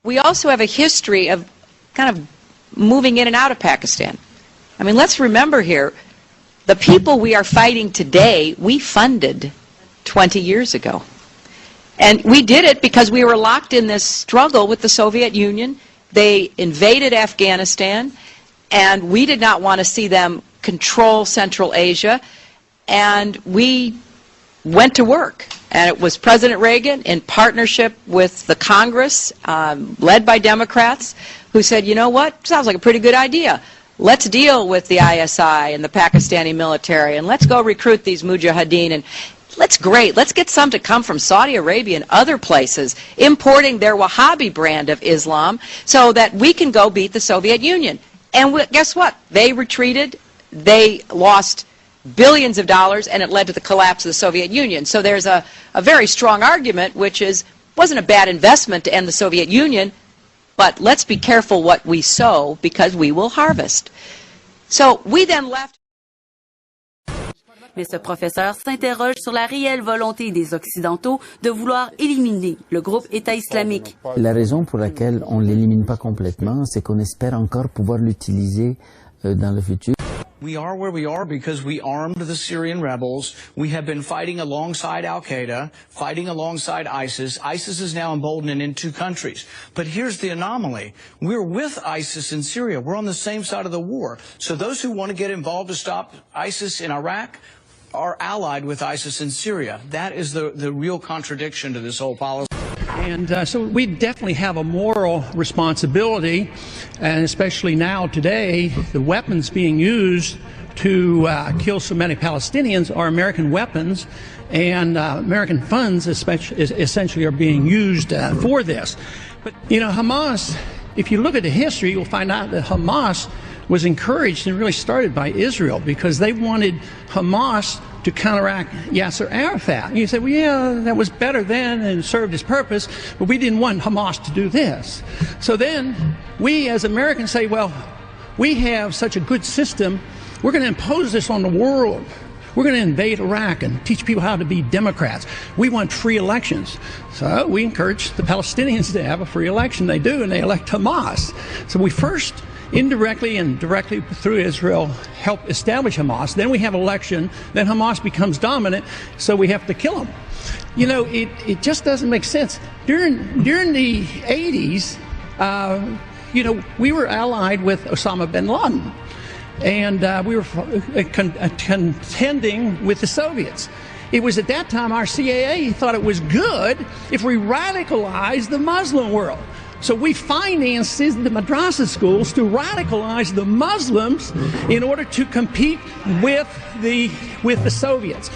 We also have a history of kind of moving in and out of Pakistan. I mean, let's remember here, the people we are fighting today, we funded 20 years ago. And we did it because we were locked in this struggle with the Soviet Union. They invaded Afghanistan, and we did not want to see them control Central Asia, and we went to work. And it was President Reagan, in partnership with the Congress, led by Democrats, who said, you know what, sounds like a pretty good idea. Let's deal with the ISI and the Pakistani military, and let's go recruit these mujahideen, and let's get some to come from Saudi Arabia and other places, importing their Wahhabi brand of Islam, so that we can go beat the Soviet Union. And guess what? They retreated, they lost billions of dollars, and it led to the collapse of the Soviet Union. So there's a very strong argument, which is, wasn't a bad investment to end the Soviet Union, but let's be careful what we sow, because we will harvest. So we then left. Mais ce professeur s'interroge sur la réelle volonté des Occidentaux de vouloir éliminer le groupe État islamique. La raison pour laquelle on ne l'élimine pas complètement, c'est qu'on espère encore pouvoir l'utiliser dans le futur. We are where we are because we armed the Syrian rebels. We have been fighting alongside al-qaeda, fighting alongside ISIS. ISIS is now emboldened in 2 countries. But here's the anomaly. We're with ISIS in Syria. We're on the same side of the war. So those who want to get involved to stop ISIS in Iraq are allied with ISIS in Syria. That is the real contradiction to this whole policy. And so we definitely have a moral responsibility, and especially now today, the weapons being used to kill so many Palestinians are American weapons, and American funds essentially are being used for this. But, you know, Hamas, if you look at the history, you'll find out that Hamas was encouraged and really started by Israel, because they wanted Hamas to counteract Yasser Arafat. And you say, well, yeah, that was better then and served its purpose, but we didn't want Hamas to do this. So then we as Americans say, well, we have such a good system, we're going to impose this on the world. We're going to invade Iraq and teach people how to be Democrats. We want free elections. So we encourage the Palestinians to have a free election. They do, and they elect Hamas. So we first indirectly and directly through Israel help establish Hamas. Then we have election. Then Hamas becomes dominant, so we have to kill them. You know, it just doesn't make sense. During the 80s, you know, we were allied with Osama bin Laden, and we were contending with the Soviets. It was at that time our CAA thought it was good if we radicalized the Muslim world. So we financed the madrasa schools to radicalize the Muslims in order to compete with the Soviets.